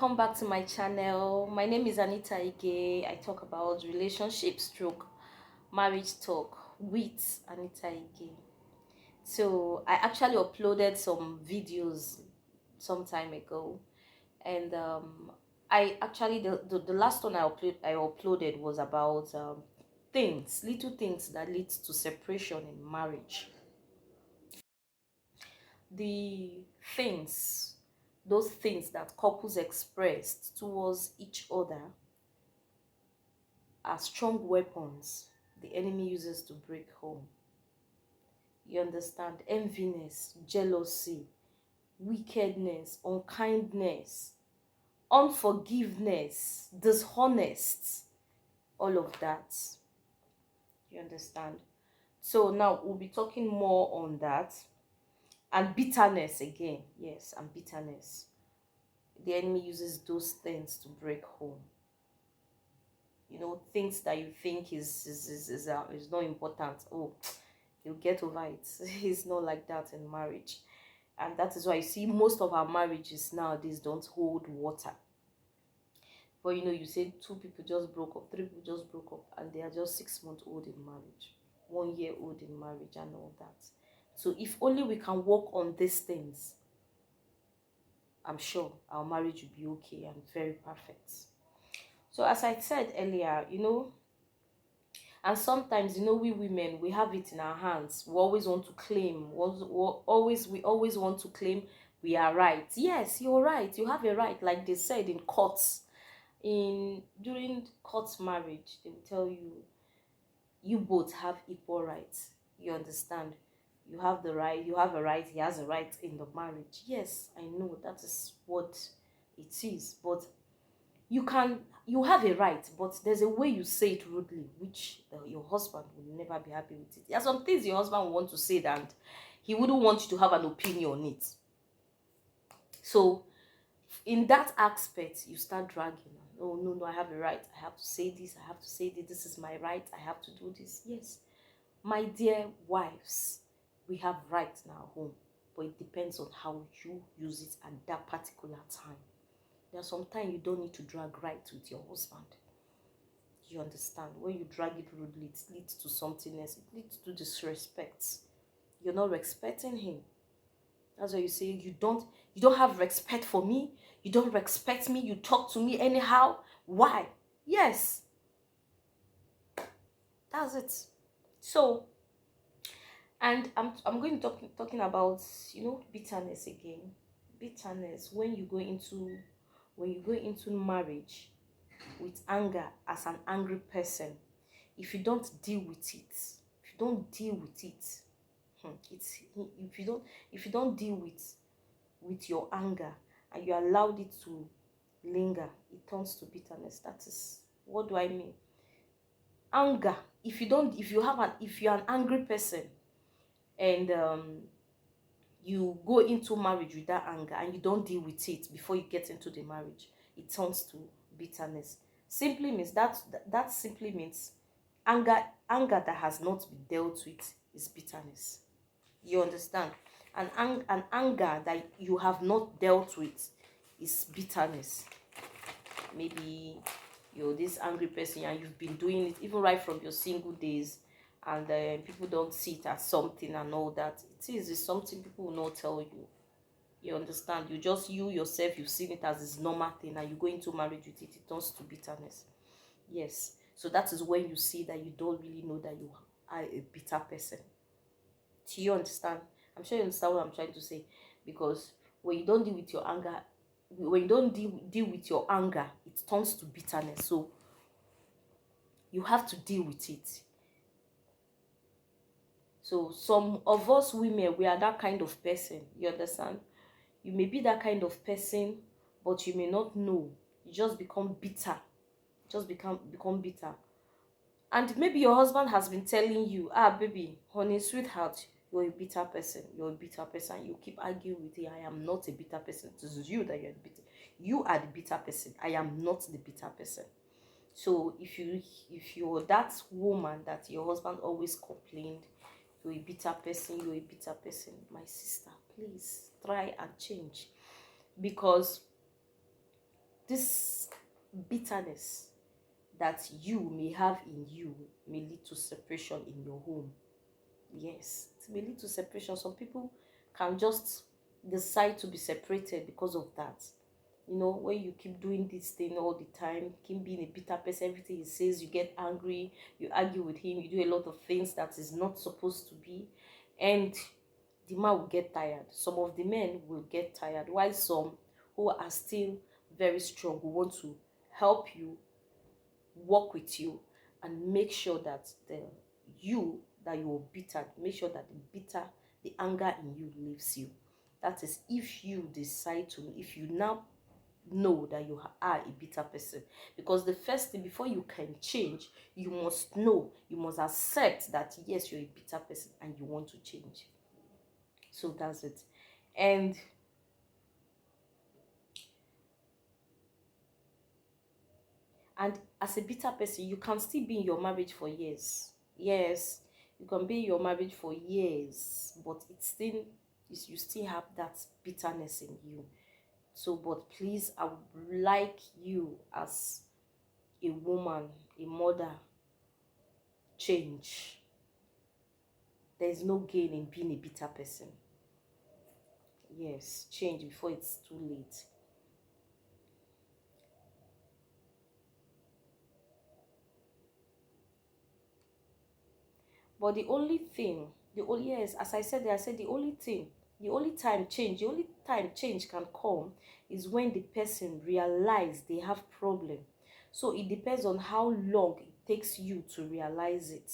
welcome back to my channel. My name is Anita Ige. I talk about relationship stroke marriage talk with Anita Ige. So I actually uploaded some videos some time ago, and I actually the last one I uploaded was about little things that leads to separation in marriage. The things, those things that couples expressed towards each other are strong weapons the enemy uses to break home. You understand? Enviness, jealousy, wickedness, unkindness, unforgiveness, dishonest, all of that. You understand? So now we'll be talking more on that. And bitterness again. Yes, and bitterness. The enemy uses those things to break home. You know, things that you think is not important. Oh, you'll get over it. It's not like that in marriage. And that is why you see most of our marriages nowadays don't hold water. But you know, you say 2 people just broke up, 3 people just broke up, and they are just 6 months old in marriage, 1 year old in marriage, and all that. So if only we can work on these things, I'm sure our marriage will be okay and very perfect. So as I said earlier, you know, and sometimes, you know, we women, we have it in our hands. We always want to claim, we always want to claim we are right. Yes, you're right. You have a right, like they said in courts. During court marriage, they will tell you, you both have equal rights. You understand? You have the right, you have a right, he has a right in the marriage. Yes, I know that is what it is. But you have a right, but there's a way you say it rudely, which your husband will never be happy with it. There are some things your husband will want to say that he wouldn't want you to have an opinion on it. So in that aspect, you start dragging. Oh, no, I have a right. I have to say this. I have to say this. This is my right. I have to do this. Yes, my dear wives, we have rights in our home, but it depends on how you use it at that particular time. There's sometimes you don't need to drag right with your husband. You understand? When you drag it rudely, it leads to something else. It leads to disrespect. You're not respecting him. That's why you say you don't have respect for me. You don't respect me. You talk to me anyhow. Why? Yes. That's it. So, and I'm going to talking about, you know, bitterness again. Bitterness when you go into marriage with anger, as an angry person, if you don't deal with it, it's if you don't deal with your anger, and you allowed it to linger, it turns to bitterness. That is, what do I mean? Anger, if you're an angry person, and you go into marriage with that anger, and you don't deal with it before you get into the marriage, it turns to bitterness. That simply means anger that has not been dealt with is bitterness. You understand? An anger that you have not dealt with is bitterness. Maybe you're this angry person and you've been doing it even right from your single days, and people don't see it as something and all that. It's something people will not tell you. You understand? You yourself, you've seen it as this normal thing, and you go into marriage with it, it turns to bitterness. Yes. So that is when you see that you don't really know that you are a bitter person. Do you understand? I'm sure you understand what I'm trying to say. Because when you don't deal with your anger, it turns to bitterness. So you have to deal with it. So some of us women, we are that kind of person. You understand? You may be that kind of person, but you may not know. You just become bitter. Just become bitter. And maybe your husband has been telling you, baby, honey, sweetheart, you're a bitter person. You're a bitter person. You keep arguing with him. I am not a bitter person. It is you that you're bitter. You are the bitter person. I am not the bitter person. So if you're that woman that your husband always complained, you're a bitter person, my sister, please try and change. Because this bitterness that you may have in you may lead to separation in your home. Yes, it may lead to separation. Some people can just decide to be separated because of that. You know, when you keep doing this thing all the time, keep being a bitter person, everything he says, you get angry, you argue with him, you do a lot of things that is not supposed to be, and the man will get tired. Some of the men will get tired, while some who are still very strong will want to help you, work with you, and make sure that that you're bitter, make sure that the anger in you leaves you. That is, if you decide to, if you now know that you are a bitter person. Because the first thing, before you can change, you must know, you must accept that yes, you're a bitter person and you want to change. So that's it. And as a bitter person, you can still be in your marriage for years. Yes, you can be in your marriage for years, but it's still, you still have that bitterness in you. So, but please, I would like you as a woman, a mother, change. There is no gain in being a bitter person. Yes, change before it's too late. But the only thing, the only, yes, as I said, the only thing, the only time change can come is when the person realize they have problem. So it depends on how long it takes you to realize it.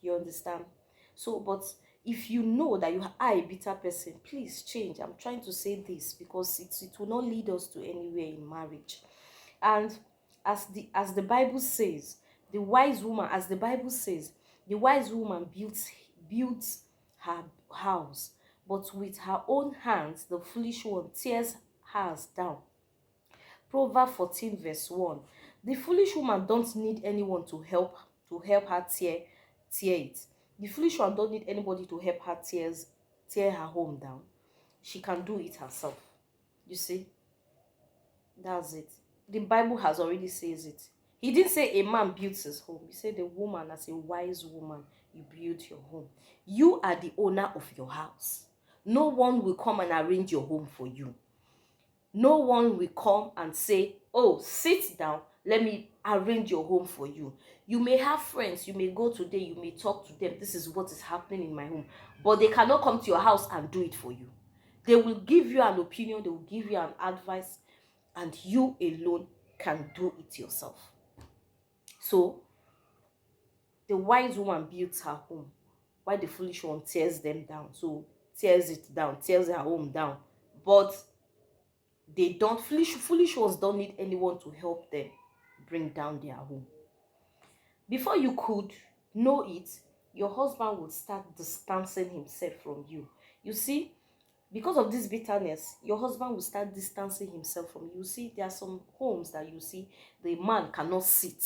You understand? So, but if you know that you are a bitter person, please change. I'm trying to say this because it will not lead us to anywhere in marriage. And as the Bible says, the wise woman, as the Bible says, the wise woman builds her house, but with her own hands the foolish one tears hers down. Proverbs 14 verse 1. The foolish woman don't need anyone to help her tear it. The foolish one don't need anybody to help her tear her home down. She can do it herself. You see? That's it. The Bible has already says it. He didn't say a man builds his home. He said a woman, as a wise woman, you build your home. You are the owner of your house. No one will come and arrange your home for you. No one will come and say, oh, sit down, let me arrange your home for you. You may have friends, you may go today, you may talk to them, this is what is happening in my home, but they cannot come to your house and do it for you. They will give you an opinion, they will give you an advice, and you alone can do it yourself. So the wise woman builds her home, while the foolish one tears them down. So tears it down, tears her home down. But they don't, foolish ones don't need anyone to help them bring down their home. Before you could know it, your husband would start distancing himself from you. You see, because of this bitterness, your husband will start distancing himself from you. You see, there are some homes that you see the man cannot sit.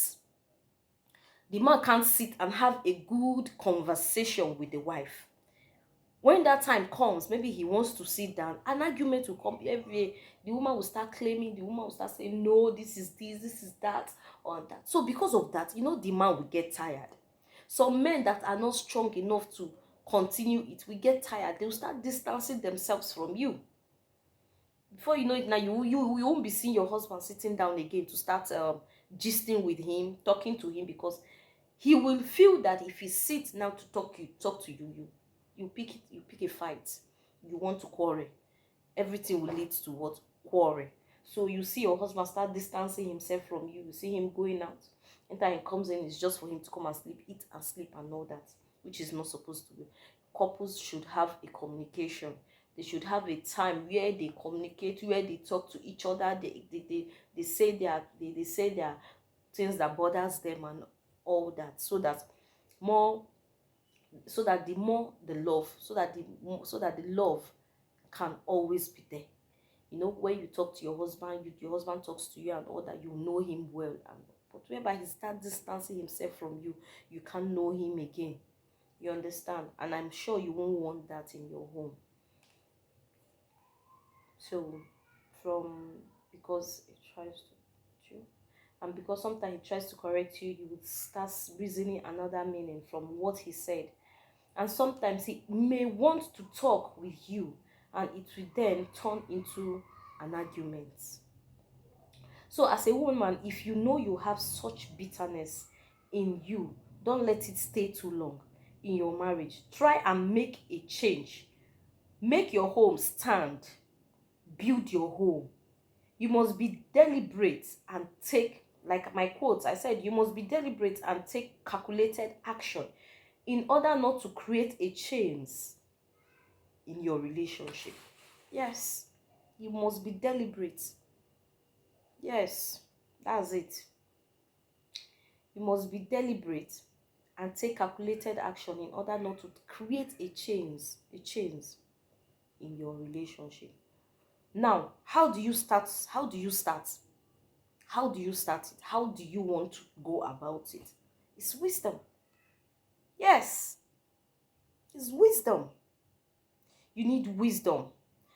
The man can't sit and have a good conversation with the wife. When that time comes, maybe he wants to sit down, an argument will come every day. The woman will start claiming, the woman will start saying, no, this is that, or that. So because of that, the man will get tired. Some men that are not strong enough to continue it will get tired. They will start distancing themselves from you. Before you know it, now you won't be seeing your husband sitting down again to start gisting with him, talking to him, because he will feel that if he sits now to talk to you, you pick a fight. You want to quarrel. Everything will lead to what? Quarrel. So you see your husband start distancing himself from you. You see him going out. Anytime he comes in, it's just for him to come and sleep, eat and sleep and all that, which is not supposed to be. Couples should have a communication. They should have a time where they communicate, where they talk to each other. They say their things that bothers them and all that, so that more the more the love, so that the love can always be there. When you talk to your husband, your husband talks to you and all that, you know him well. But whereby he starts distancing himself from you, you can't know him again. You understand? And I'm sure you won't want that in your home. So from because he tries to you. And because sometimes he tries to correct you, you would start reasoning another meaning from what he said. And sometimes he may want to talk with you, and it will then turn into an argument. So, as a woman, if you know you have such bitterness in you, don't let it stay too long in your marriage. Try and make a change. Make your home stand. Build your home. You must be deliberate and take, like my quotes, I said, you must be deliberate and take calculated action in order not to create a chains in your relationship. Yes, you must be deliberate. Yes, that's it. You must be deliberate and take calculated action in order not to create a chains in your relationship. Now, how do you start? How do you start? How do you start it? How do you want to go about it? It's wisdom. Yes, it's wisdom. You need wisdom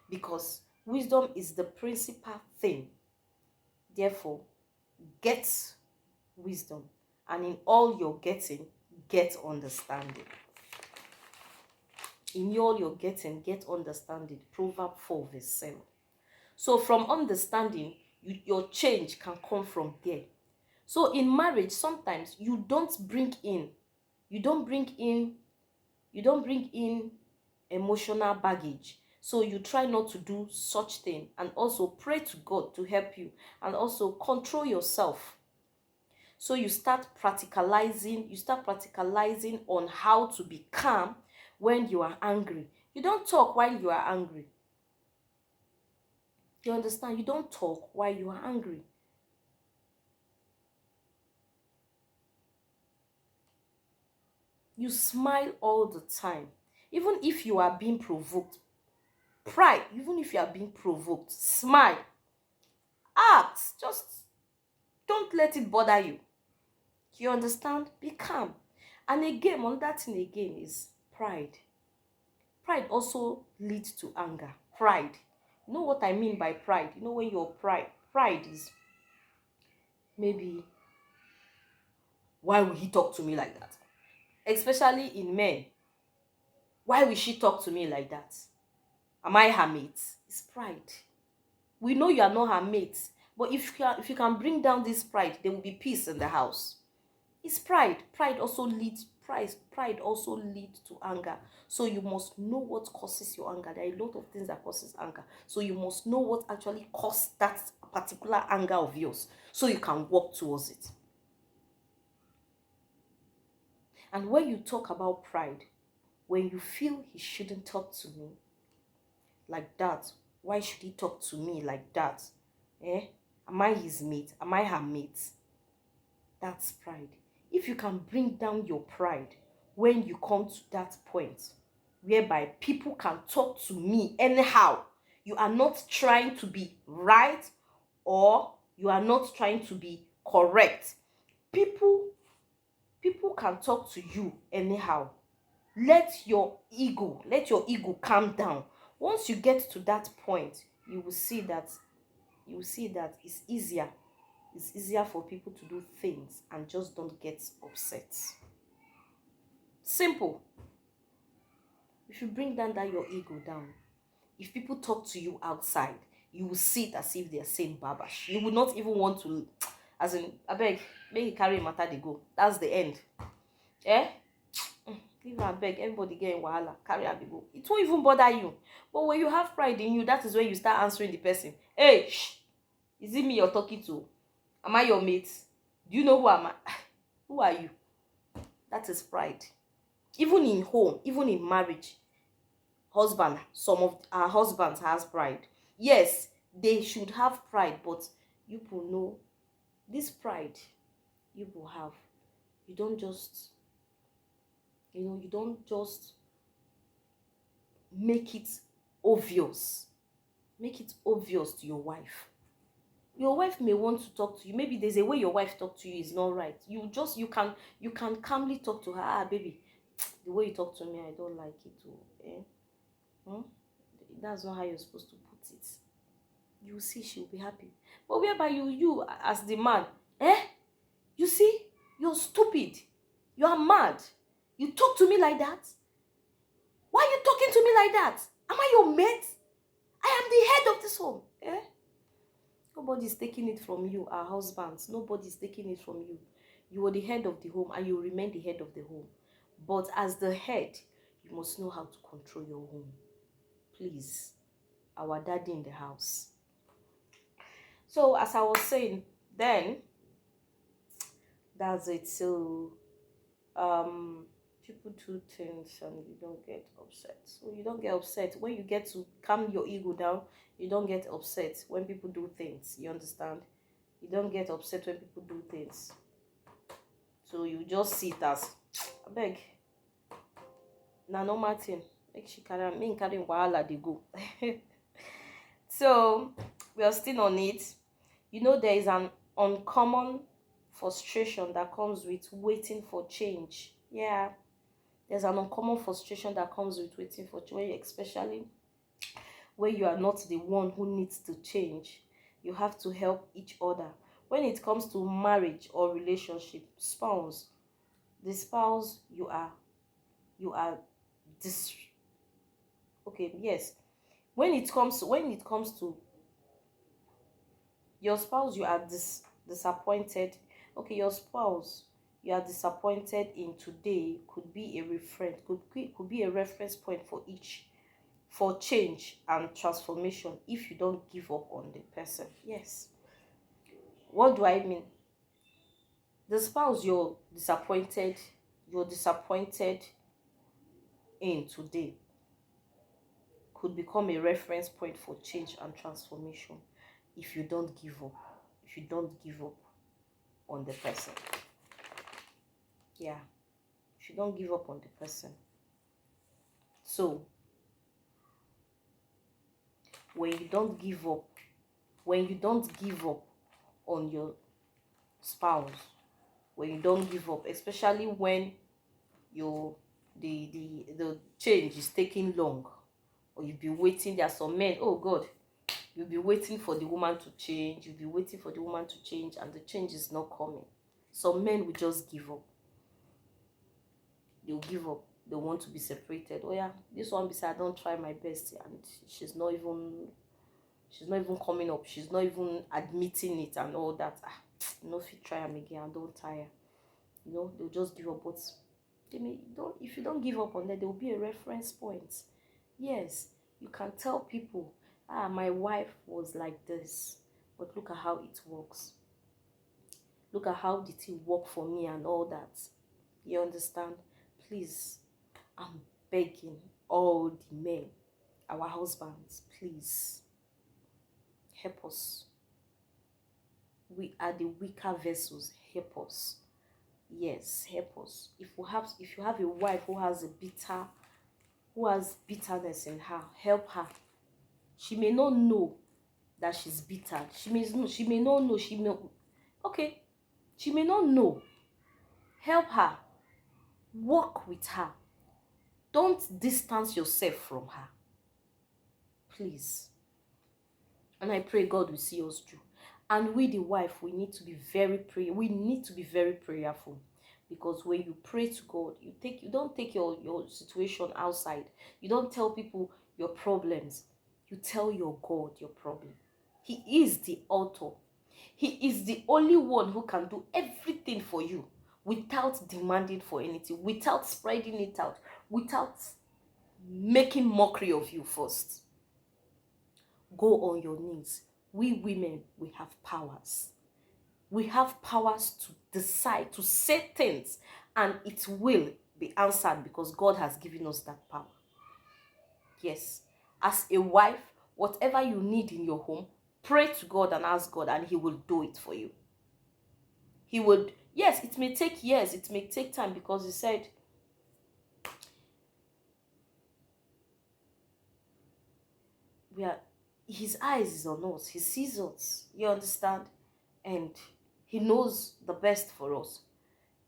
because wisdom is the principal thing. Therefore, get wisdom, and in all you're getting, get understanding. In all you're getting, get understanding. Proverbs 4 verse 7. So from understanding, your change can come from there. So in marriage, sometimes you don't bring in you don't bring in emotional baggage. So you try not to do such thing, and also pray to God to help you, and also control yourself. So you start practicalizing on how to be calm when you are angry. You don't talk while you are angry. You understand? You don't talk while you are angry. You smile all the time. Even if you are being provoked, even if you are being provoked, smile. Act. Just don't let it bother you. You understand? Be calm. And again, another thing again is pride. Pride also leads to anger. Pride. You know what I mean by pride? You know when you're pride is maybe, why will he talk to me like that? Especially in men. Why will she talk to me like that? Am I her mate? It's pride. We know you are not her mate, but if you can bring down this pride, there will be peace in the house. It's pride. Pride also leads to anger. So you must know what causes your anger. There are a lot of things that causes anger. So you must know what actually caused that particular anger of yours, so you can work towards it. And when you talk about pride, when you feel he shouldn't talk to me like that, why should he talk to me like that? Am I his mate? Am I her mate? That's pride. If you can bring down your pride when you come to that point whereby people can talk to me anyhow, you are not trying to be right, or you are not trying to be correct. People can talk to you anyhow. Let your ego calm down. Once you get to that point, you will see that it's easier for people to do things and just don't get upset. Simple. If you bring down that your ego down, if people talk to you outside, you will see it as if they're saying babash. You would not even want to, as in, I beg, make you carry matter they go. That's the end. Eh? Leave her, beg. Everybody get in wahala. Carry her, they go. It won't even bother you. But when you have pride in you, that is when you start answering the person. Hey, shh. Is it me you're talking to? Am I your mate? Do you know who am I? Who are you? That is pride. Even in home, even in marriage, some of our husbands has pride. Yes, they should have pride, but you will know this pride you will have. You don't just, make it obvious. Make it obvious to your wife. Your wife may want to talk to you. Maybe there's a way your wife talk to you is not right. You can calmly talk to her. Baby, the way you talk to me, I don't like it. Hmm? That's not how you're supposed to put it. you see she'll be happy. But whereby you as the man, eh? You see, you're stupid. You are mad. You talk to me like that? Why are you talking to me like that? Am I your mate? I am the head of this home. Eh? Nobody's taking it from you, our husbands. Nobody's taking it from you. You are the head of the home and you remain the head of the home. But as the head, you must know how to control your home. Please. Our daddy in the house. So as I was saying, then that's it. So people do things and you don't get upset. So you don't get upset when you get to calm your ego down. You don't get upset when people do things. You understand? You don't get upset when people do things. So you just see it as I beg. Na normal thing. Make she carry me carry wahala they go. So we are still on it. You know, there is an uncommon frustration that comes with waiting for change. Yeah, there's an uncommon frustration that comes with waiting for change, especially when you are not the one who needs to change. You have to help each other. When it comes to marriage or relationship, spouse, the spouse you are this okay, yes. When it comes to your spouse, you are disappointed. Okay, your spouse you are disappointed in today could be a reference, could be a reference point for each for change and transformation if you don't give up on the person. Yes. What do I mean? The spouse you're disappointed in today could become a reference point for change and transformation if you don't give up. If you don't give up on the person. Yeah. If you don't give up on the person. So, when you don't give up, on your spouse, when you don't give up, especially when your the change is taking long, or you've been waiting. There are some men, oh God, you'll be waiting for the woman to change, and the change is not coming. Some men will just give up. They'll give up. They want to be separated. Oh yeah, this one beside I don't try my best, and she's not even coming up. She's not even admitting it and all that. If you try them again, and don't tire. They'll just give up. But if you don't give up on that, there will be a reference point. Yes, you can tell people, my wife was like this, but look at how it works. Look at how did it work for me and all that. You understand? Please, I'm begging all the men, our husbands, please help us. We are the weaker vessels. Help us. Yes, help us. If you have a wife who has bitterness in her, help her. She may not know that she's bitter. She may not know. Okay. She may not know. Help her. Work with her. Don't distance yourself from her. Please. And I pray God will see us through. And we, the wife, we need to be very prayerful. Because when you pray to God, you don't take your situation outside. You don't tell people your problems. You tell your God your problem. He is the author. He is the only one who can do everything for you without demanding for anything, without spreading it out, without making mockery of you first. Go on your knees. We women, we have powers. We have powers to decide, to say things, and it will be answered because God has given us that power. Yes. As a wife, whatever you need in your home, pray to God and ask God, and He will do it for you. He would, yes, it may take years, it may take time, because He said, His eyes is on us. He sees us. You understand? And He knows the best for us.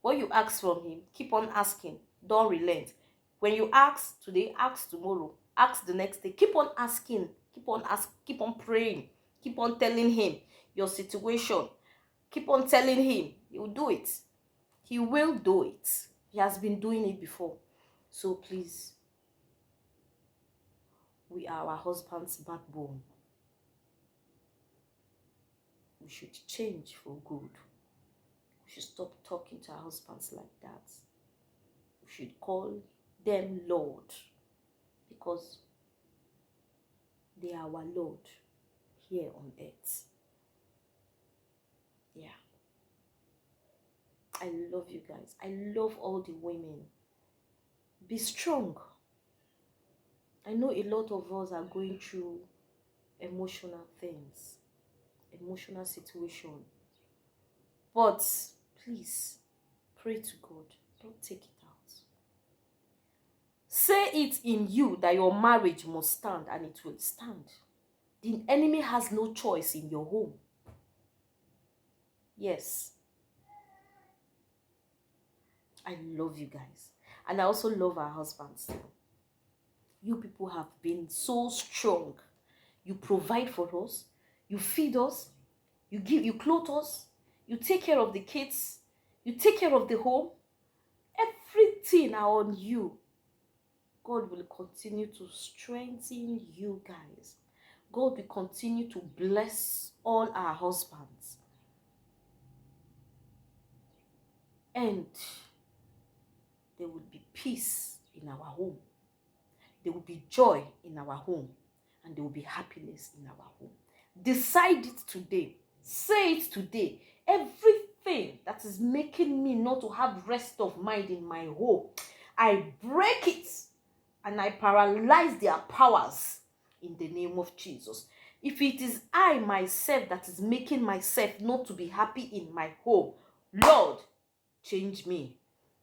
What you ask from Him, keep on asking. Don't relent. When you ask today, ask tomorrow. Ask the next day. Keep on asking. Keep on praying. Keep on telling him your situation. Keep on telling him. He'll do it. He will do it. He has been doing it before. So please, we are our husband's backbone. We should change for good. We should stop talking to our husbands like that. We should call them Lord, because they are our Lord here on earth. Yeah. I love you guys. I love all the women. Be strong. I know a lot of us are going through emotional things, emotional situation. But please, pray to God. Don't take it out. Say it in you that your marriage must stand, and it will stand. The enemy has no choice in your home. Yes. I love you guys. And I also love our husbands too. You people have been so strong. You provide for us. You feed us. You clothe us. You take care of the kids. You take care of the home. Everything are on you. God will continue to strengthen you guys. God will continue to bless all our husbands. And there will be peace in our home. There will be joy in our home. And there will be happiness in our home. Decide it today. Say it today. Everything that is making me not to have rest of mind in my home, I break it and I paralyze their powers in the name of Jesus. If it is I myself that is making myself not to be happy in my home, Lord, change me.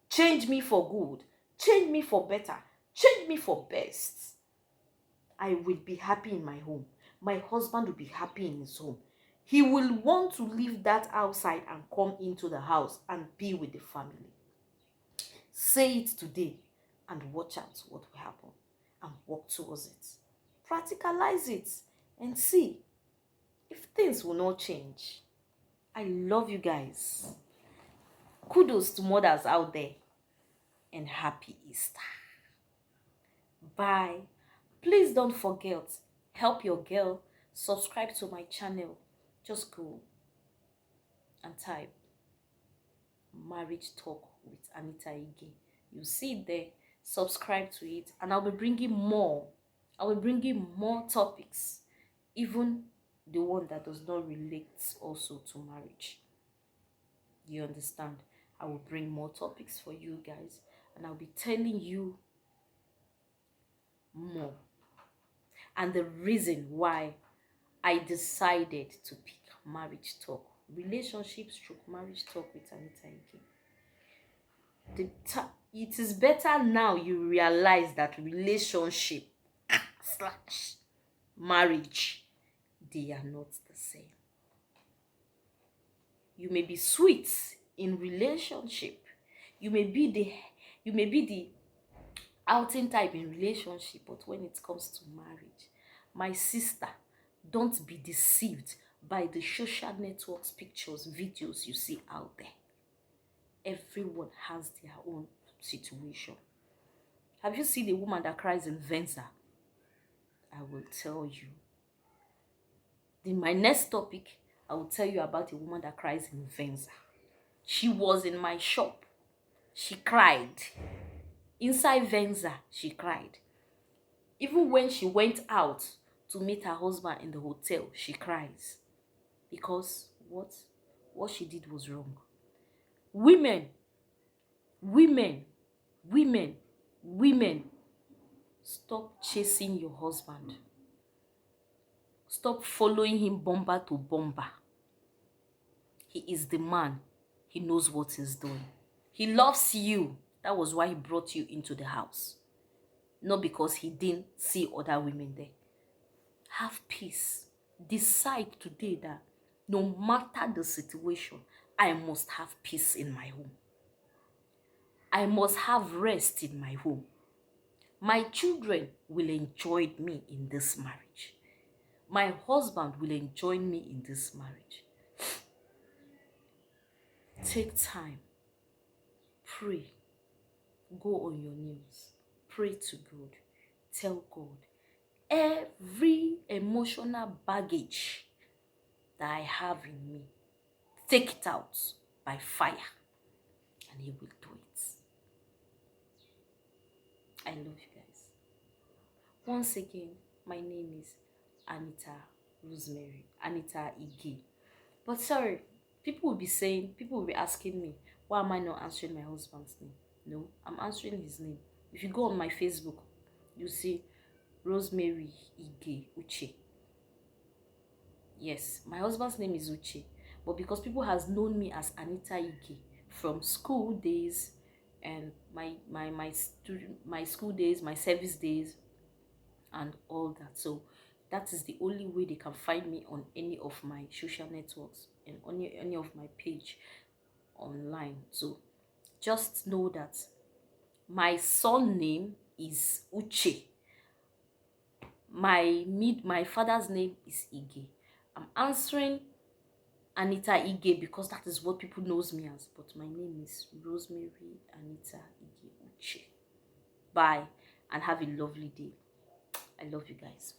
Change me for good. Change me for better. Change me for best. I will be happy in my home. My husband will be happy in his home. He will want to leave that outside and come into the house and be with the family. Say it today and watch out what will happen and work towards it. Practicalize it and see if things will not change. I love you guys. Kudos to mothers out there and happy Easter. Bye. Please don't forget, help your girl, subscribe to my channel. Just go and type Marriage Talk with Anita Ige. You see it there. Subscribe to it, and I'll be bringing more. I will bring in more topics, even the one that does not relate also to marriage. You understand? I will bring more topics for you guys, and I'll be telling you more. And the reason why I decided to pick Marriage Talk, relationship stroke marriage talk with Anita Ige. It is better now you realize that relationship slash marriage, they are not the same. You may be sweet in relationship. You may be the outing type in relationship, but when it comes to marriage, my sister, don't be deceived by the social networks, pictures, videos you see out there. Everyone has their own situation. Have you seen a woman that cries in Venza? I will tell you. In my next topic, I will tell you about a woman that cries in Venza. She was in my shop. She cried. Inside Venza, she cried. Even when she went out to meet her husband in the hotel, she cries. Because what she did was wrong. Women, women, women, women, stop chasing your husband. Stop following him bumper to bumper. He is the man. He knows what he's doing. He loves you. That was why he brought you into the house. Not because he didn't see other women there. Have peace. Decide today that no matter the situation, I must have peace in my home. I must have rest in my home. My children will enjoy me in this marriage. my husband will enjoy me in this marriage. Take time, pray, go on your knees, pray to God, tell God every emotional baggage that I have in me, take it out by fire, and He will do it. I love you guys. Once again, my name is Anita Rosemary, Anita Ige. But sorry, people will be asking me, why am I not answering my husband's name? No, I'm answering his name. If you go on my Facebook, you see Rosemary Ige Uche. Yes, my husband's name is Uche, but because people has known me as Anita Ige from school days and my school days, my service days, and all that. So that is the only way they can find me on any of my social networks and on any of my page online. So just know that my son name is Uche. My father's name is Ige. I'm answering Anita Ige because that is what people knows me as, but my name is Rosemary Anita Ige Uche. Bye and have a lovely day. I love you guys.